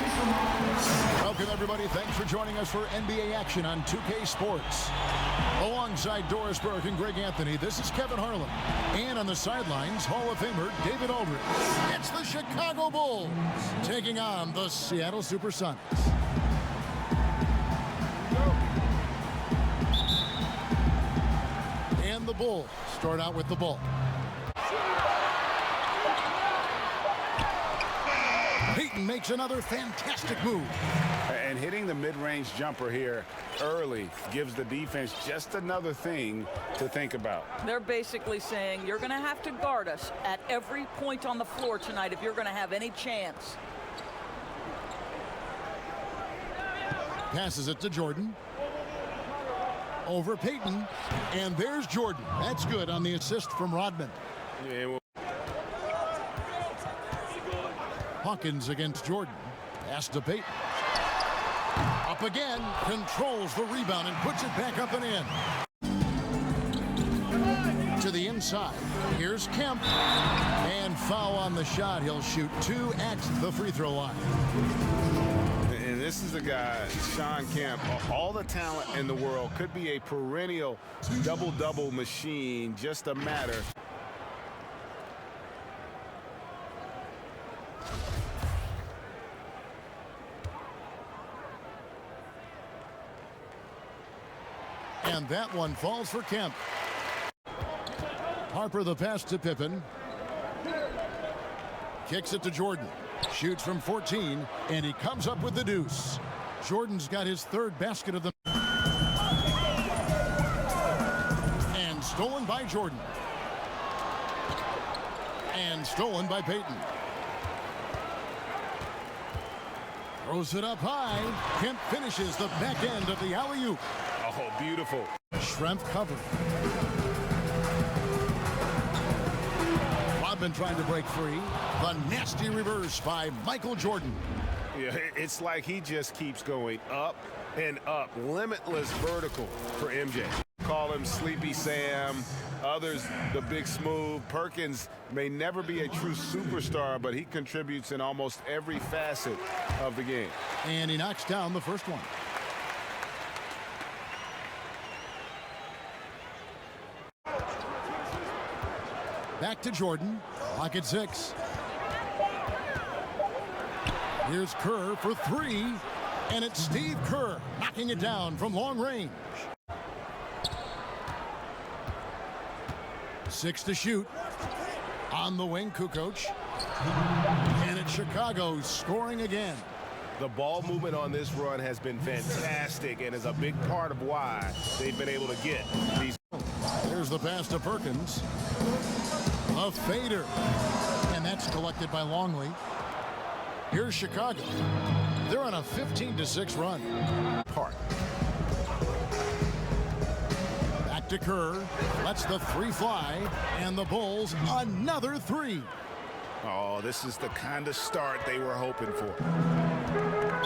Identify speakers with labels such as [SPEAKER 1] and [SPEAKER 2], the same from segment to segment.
[SPEAKER 1] Welcome, everybody. Thanks for joining us for NBA action on 2K Sports. Alongside Doris Burke and Greg Anthony, this is Kevin Harlan. And on the sidelines, Hall of Famer David Aldridge. It's the Chicago Bulls taking on the Seattle Supersonics. And the Bulls start out with the ball. Payton makes another fantastic move.
[SPEAKER 2] And hitting the mid-range jumper here early gives the defense just another thing to think about.
[SPEAKER 3] They're basically saying you're going to have to guard us at every point on the floor tonight if you're going to have any chance.
[SPEAKER 1] Passes it to Jordan. Over Payton. And there's Jordan. That's good on the assist from Rodman.
[SPEAKER 2] Yeah, well,
[SPEAKER 1] Hawkins against Jordan. Pass to Payton. Up again. Controls the rebound and puts it back up and in. To the inside. Here's Kemp. And foul on the shot. He'll shoot 2 at the free throw line.
[SPEAKER 2] and this is a guy, Shawn Kemp, all the talent in the world, could be a perennial double-double machine, just a matter.
[SPEAKER 1] And that one falls for Kemp. Harper the pass to Pippen. Kicks it to Jordan. Shoots from 14, and he comes up with the deuce. Jordan's got his 3rd basket of the... And stolen by Jordan. And stolen by Payton. Throws it up high. Kemp finishes the back end of the alley-oop.
[SPEAKER 2] Oh, beautiful.
[SPEAKER 1] Schrempf covered. Rodman trying to break free. The nasty reverse by Michael Jordan.
[SPEAKER 2] Yeah, it's like he just keeps going up and up. Limitless vertical for MJ. Call him Sleepy Sam. Others, the Big Smooth. Perkins may never be a true superstar, but he contributes in almost every facet of the game.
[SPEAKER 1] And he knocks down the first one. Back to Jordan. Clock at 6. Here's Kerr for 3. And it's Steve Kerr knocking it down from long range. 6 to shoot. On the wing, Kukoc. And it's Chicago scoring again.
[SPEAKER 2] The ball movement on this run has been fantastic and is a big part of why they've been able to get these.
[SPEAKER 1] Here's the pass to Perkins. A fader. And that's collected by Longley. Here's Chicago. They're on a 15-6 run.
[SPEAKER 2] Part.
[SPEAKER 1] Back to Kerr. Lets the 3 fly. And the Bulls another 3.
[SPEAKER 2] Oh, this is the kind of start they were hoping for.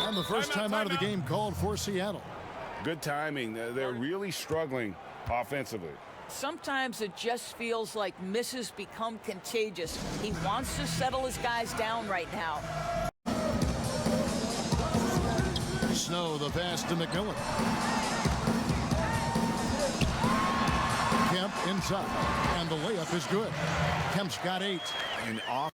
[SPEAKER 1] And the first time out of the game called for Seattle.
[SPEAKER 2] Good timing. They're really struggling offensively.
[SPEAKER 3] Sometimes it just feels like misses become contagious. He wants to settle his guys down right now.
[SPEAKER 1] Snow the pass to McMillan. Kemp inside. And the layup is good. Kemp's got 8.
[SPEAKER 2] And off.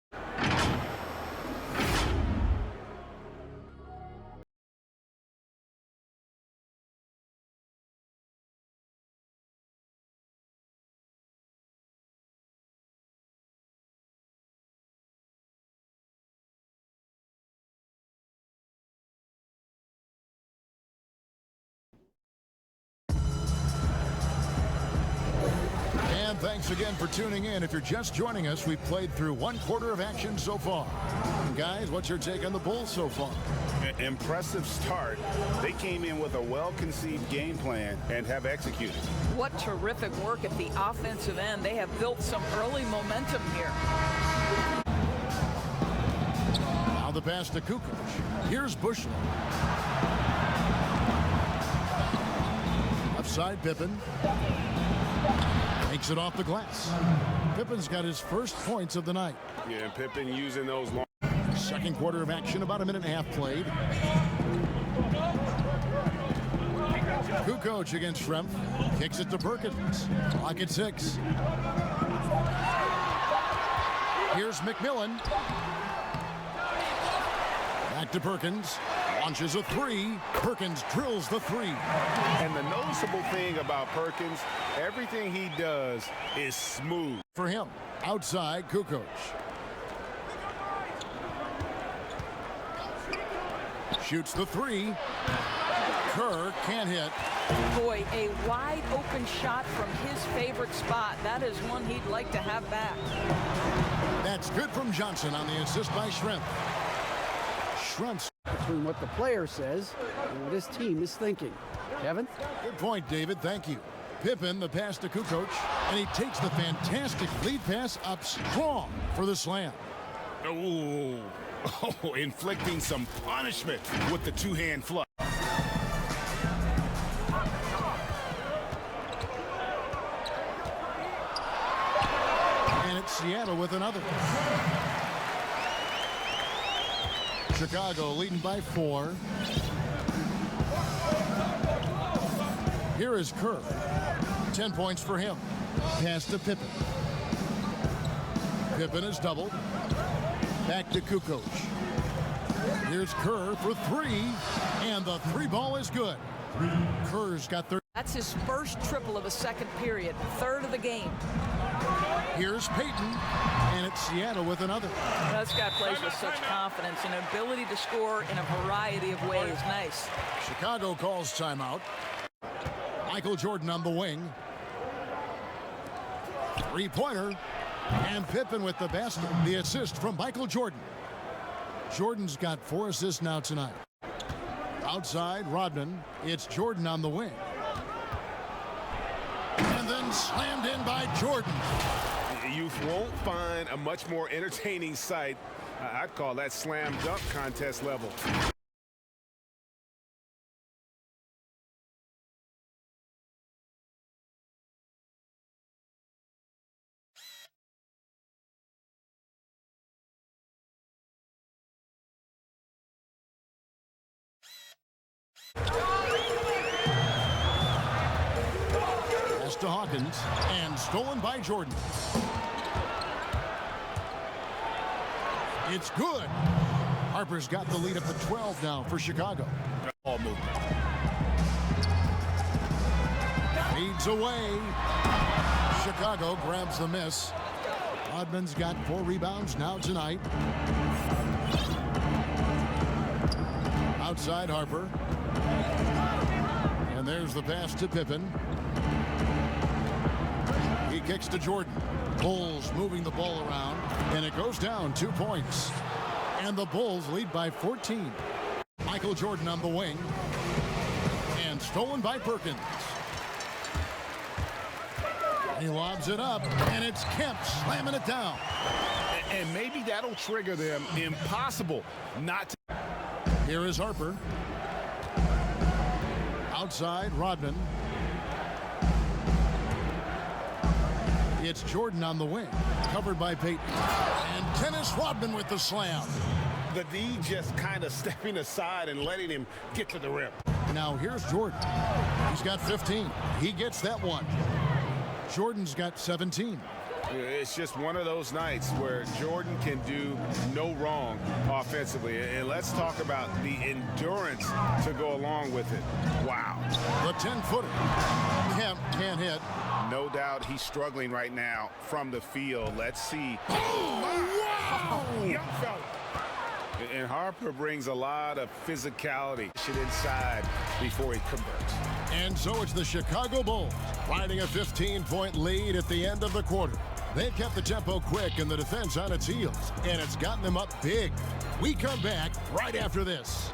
[SPEAKER 1] And thanks again for tuning in. If you're just joining us, we've played through 1/4 of action so far. And guys, what's your take on the Bulls so far?
[SPEAKER 2] Impressive start. They came in with a well-conceived game plan and have executed.
[SPEAKER 3] What terrific work at the offensive end. They have built some early momentum here.
[SPEAKER 1] Now the pass to Kukoc. Here's Bushnell. Upside Pippen. Takes it off the glass. Pippen's got his first points of the night.
[SPEAKER 2] Yeah, and Pippen using those long.
[SPEAKER 1] Second quarter of action, about a minute and a half played. Kukoc against Schrempf. Kicks it to Perkins. Clock at 6. Here's McMillan. Back to Perkins. Launches a 3. Perkins drills the 3.
[SPEAKER 2] And the noticeable thing about Perkins, everything he does is smooth.
[SPEAKER 1] For him, outside Kukoc. Shoots the 3. Kerr can't hit.
[SPEAKER 3] Boy, a wide open shot from his favorite spot. That is one he'd like to have back.
[SPEAKER 1] That's good from Johnson on the assist by Schrempf. Schrempf.
[SPEAKER 4] Between what the player says and what his team is thinking. Kevin?
[SPEAKER 1] Good point, David. Thank you. Pippen, the pass to Kukoc, and he takes the fantastic lead pass up strong for the slam.
[SPEAKER 2] Oh, inflicting some punishment with the two-hand flush.
[SPEAKER 1] And it's Seattle with another. Chicago leading by 4. Here is Kerr. 10 points for him. Pass to Pippen. Pippen is doubled. Back to Kukoc. Here's Kerr for 3. And the 3 ball is good. Kerr's got 30.
[SPEAKER 3] That's his first triple of the second period. Third of the game.
[SPEAKER 1] Here's Payton, and it's Seattle with another.
[SPEAKER 3] This guy plays with such confidence and ability to score in a variety of ways. Nice.
[SPEAKER 1] Chicago calls timeout. Michael Jordan on the wing. 3-pointer, and Pippen with the basket. The assist from Michael Jordan. Jordan's got 4 assists now tonight. Outside, Rodman. It's Jordan on the wing. And then slammed in by Jordan.
[SPEAKER 2] You won't find a much more entertaining sight. I'd call that slam dunk contest level.
[SPEAKER 1] Pass to Hawkins, and stolen by Jordan. It's good. Harper's got the lead up to 12 now for Chicago.
[SPEAKER 2] Ball movement.
[SPEAKER 1] Feeds away. Chicago grabs the miss. Rodman's got 4 rebounds now tonight. Outside Harper. And there's the pass to Pippen. He kicks to Jordan. Bulls moving the ball around, and it goes down 2 points. And the Bulls lead by 14. Michael Jordan on the wing. And stolen by Perkins. He lobs it up, and it's Kemp slamming it down.
[SPEAKER 2] And maybe that'll trigger them. Impossible not to.
[SPEAKER 1] Here is Harper. Outside, Rodman. It's Jordan on the wing, covered by Payton. And Dennis Rodman with the slam.
[SPEAKER 2] The D just kind of stepping aside and letting him get to the rim.
[SPEAKER 1] Now here's Jordan. He's got 15. He gets that one. Jordan's got 17.
[SPEAKER 2] It's just one of those nights where Jordan can do no wrong offensively. And let's talk about the endurance to go along with it. Wow.
[SPEAKER 1] The 10-footer. Kemp can't hit.
[SPEAKER 2] No doubt he's struggling right now from the field. Let's see.
[SPEAKER 1] Oh, wow!
[SPEAKER 2] Young fella. And Harper brings a lot of physicality inside before he converts.
[SPEAKER 1] And so it's the Chicago Bulls riding a 15-point lead at the end of the quarter. They've kept the tempo quick and the defense on its heels, and it's gotten them up big. We come back right after this.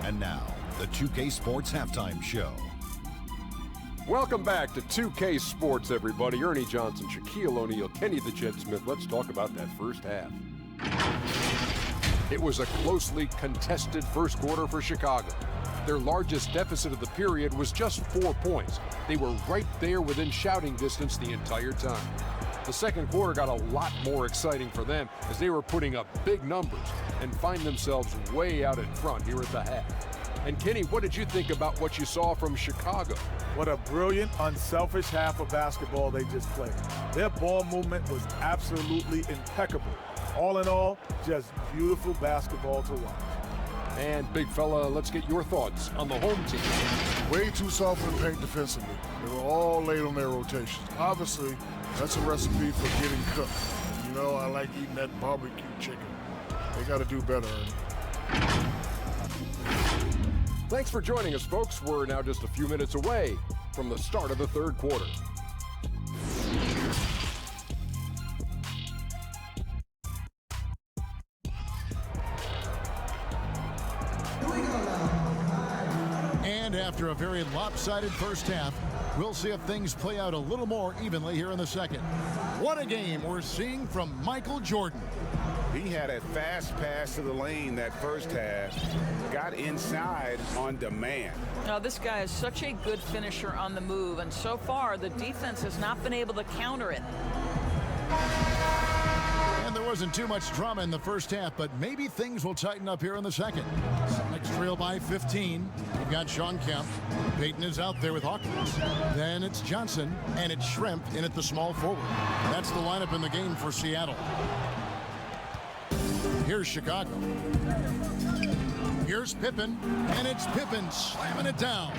[SPEAKER 5] And now, the 2K Sports Halftime Show.
[SPEAKER 6] Welcome back to 2K Sports, everybody. Ernie Johnson, Shaquille O'Neal, Kenny the Jet Smith. Let's talk about that first half. It was a closely contested first quarter for Chicago. Their largest deficit of the period was just 4 points. They were right there within shouting distance the entire time. The second quarter got a lot more exciting for them as they were putting up big numbers and find themselves way out in front here at the half. And Kenny, what did you think about what you saw from Chicago?
[SPEAKER 7] What a brilliant, unselfish half of basketball they just played. Their ball movement was absolutely impeccable. All in all, just beautiful basketball to watch.
[SPEAKER 6] And big fella, let's get your thoughts on the home team.
[SPEAKER 8] Way too soft in the paint defensively. They were all late on their rotations. Obviously, that's a recipe for getting cooked. You know, I like eating that barbecue chicken. They got to do better, Ernie.
[SPEAKER 6] Thanks for joining us, folks. We're now just a few minutes away from the start of the third quarter.
[SPEAKER 1] And after a very lopsided first half, we'll see if things play out a little more evenly here in the second. What a game we're seeing from Michael Jordan.
[SPEAKER 2] He had a fast pass to the lane that first half, got inside on demand.
[SPEAKER 3] Now, this guy is such a good finisher on the move, and so far the defense has not been able to counter it.
[SPEAKER 1] And there wasn't too much drama in the first half, but maybe things will tighten up here in the second. Sonics trail by 15. You've got Sean Kemp. Payton is out there with Hawkins. Then it's Johnson, and it's Shrimp in at the small forward. That's the lineup in the game for Seattle. Here's Chicago. Here's Pippen, and it's Pippen slamming it down.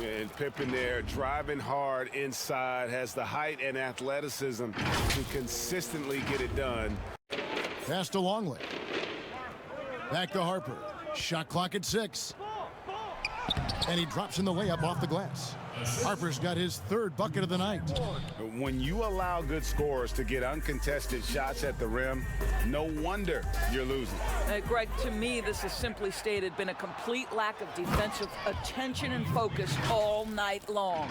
[SPEAKER 2] And Pippen there driving hard inside, has the height and athleticism to consistently get it done.
[SPEAKER 1] Pass to Longley. Back to Harper. Shot clock at 6. And he drops in the layup off the glass. Harper's got his third bucket of the night.
[SPEAKER 2] When you allow good scorers to get uncontested shots at the rim, no wonder you're losing.
[SPEAKER 3] Greg, to me, this has simply stated been a complete lack of defensive attention and focus all night long.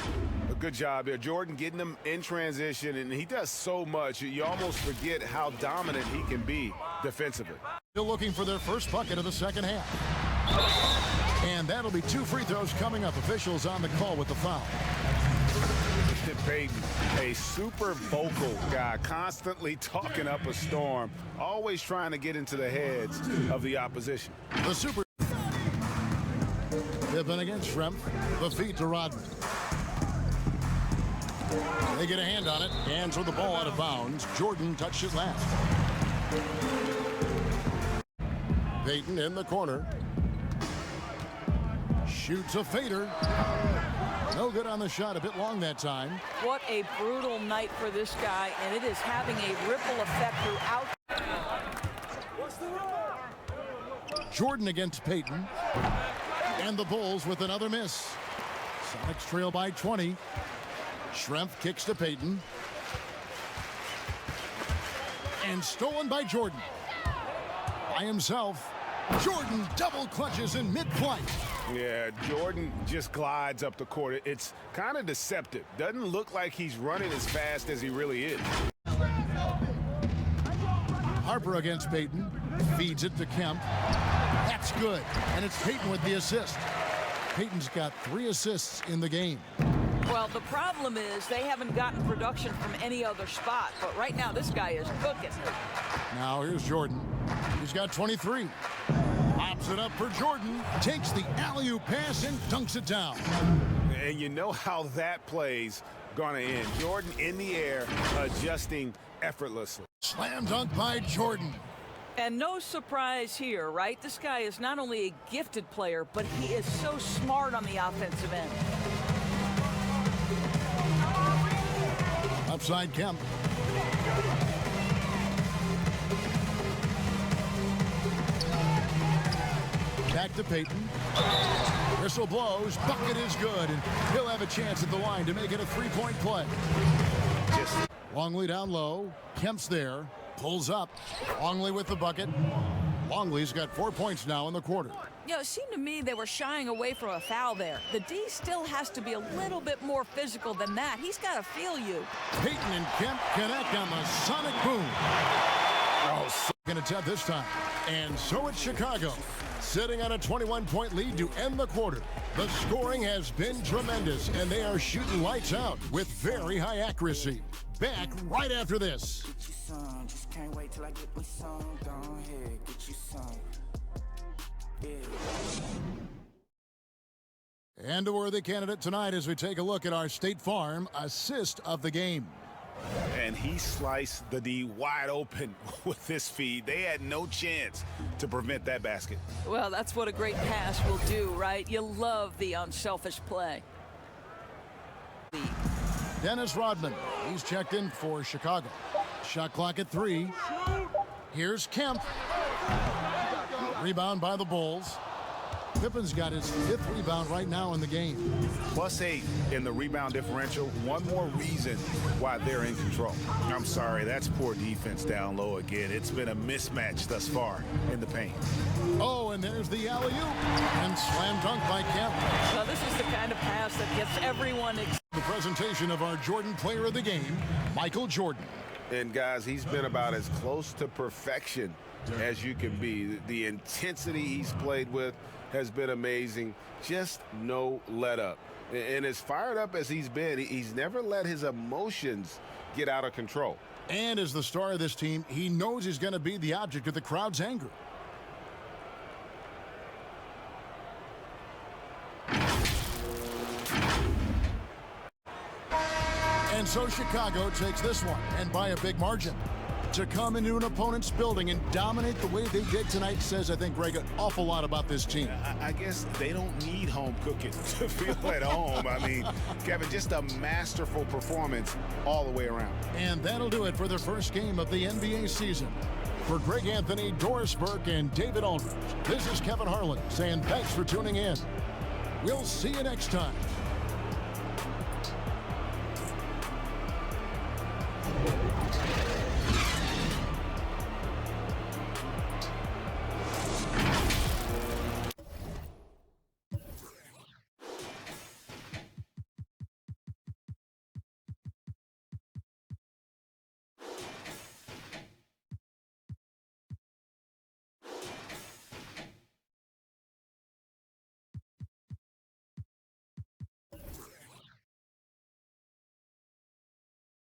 [SPEAKER 2] A good job there. Jordan getting them in transition, and he does so much. You almost forget how dominant he can be defensively.
[SPEAKER 1] Still looking for their first bucket of the second half. And that'll be 2 free throws coming up. Officials on the call with the foul.
[SPEAKER 2] Payton, a super vocal guy, constantly talking up a storm, always trying to get into the heads of the opposition.
[SPEAKER 1] The super. Pippen against Shrimp. The feed to Rodman. They get a hand on it. Hands with the ball out of bounds. Jordan touched it last. Payton in the corner. Shoots a fader. No good on the shot. A bit long that time.
[SPEAKER 3] What a brutal night for this guy, and it is having a ripple effect throughout.
[SPEAKER 1] Jordan against Payton. And the Bulls with another miss. Sonics trail by 20. Shrimp kicks to Payton. And stolen by Jordan. By himself. Jordan double clutches in mid-flight.
[SPEAKER 2] Yeah, Jordan just glides up the court. It's kind of deceptive. Doesn't look like he's running as fast as he really is.
[SPEAKER 1] Harper against Payton. Feeds it to Kemp. That's good. And it's Payton with the assist. Payton's got 3 assists in the game.
[SPEAKER 3] Well, the problem is they haven't gotten production from any other spot. But right now, this guy is cooking.
[SPEAKER 1] Now here's Jordan. He's got 23. Pops it up for Jordan. Takes the alley-oop pass and dunks it down.
[SPEAKER 2] And you know how that play's going to end. Jordan in the air, adjusting effortlessly.
[SPEAKER 1] Slam dunk by Jordan.
[SPEAKER 3] And no surprise here, right? This guy is not only a gifted player, but he is so smart on the offensive end.
[SPEAKER 1] Upside Kemp. Back to Payton. Whistle blows. Bucket is good. And he'll have a chance at the line to make it a 3-point play. Longley down low. Kemp's there. Pulls up. Longley with the bucket. Longley's got 4 points now in the quarter.
[SPEAKER 3] You know, it seemed to me they were shying away from a foul there. The D still has to be a little bit more physical than that. He's got to feel you.
[SPEAKER 1] Payton and Kemp connect on the sonic boom. Oh, second attempt this time. And so it's Chicago, sitting on a 21-point lead to end the quarter. The scoring has been tremendous, and they are shooting lights out with very high accuracy. Back right after this.
[SPEAKER 9] Get you some, just can't wait till I get me some. Go ahead, get you some. Yeah.
[SPEAKER 1] And a worthy candidate tonight as we take a look at our State Farm assist of the game.
[SPEAKER 2] And he sliced the D wide open with this feed. They had no chance to prevent that basket.
[SPEAKER 3] Well, that's what a great pass will do, right? You love the unselfish play.
[SPEAKER 1] Dennis Rodman, he's checked in for Chicago. Shot clock at 3. Here's Kemp. Rebound by the Bulls. Pippen's got his 5th rebound right now in the game.
[SPEAKER 2] +8 in the rebound differential. One more reason why they're in control. I'm sorry, that's poor defense down low again. It's been a mismatch thus far in the paint.
[SPEAKER 1] Oh, and there's the alley-oop. And slam dunk by Kemp.
[SPEAKER 3] Well, this is the kind of pass that gets everyone excited.
[SPEAKER 1] The presentation of our Jordan Player of the Game, Michael Jordan.
[SPEAKER 2] And guys, he's been about as close to perfection as you can be. The intensity he's played with has been amazing. Just no let up. And as fired up as he's been, he's never let his emotions get out of control.
[SPEAKER 1] And as the star of this team, he knows he's going to be the object of the crowd's anger. And so Chicago takes this one, and by a big margin. To come into an opponent's building and dominate the way they did tonight says, I think, Greg, an awful lot about this team.
[SPEAKER 2] I guess they don't need home cooking to feel at home. I mean, Kevin, just a masterful performance all the way around.
[SPEAKER 1] And that'll do it for the first game of the NBA season. For Greg Anthony, Doris Burke, and David Aldridge, this is Kevin Harlan saying thanks for tuning in. We'll see you next time.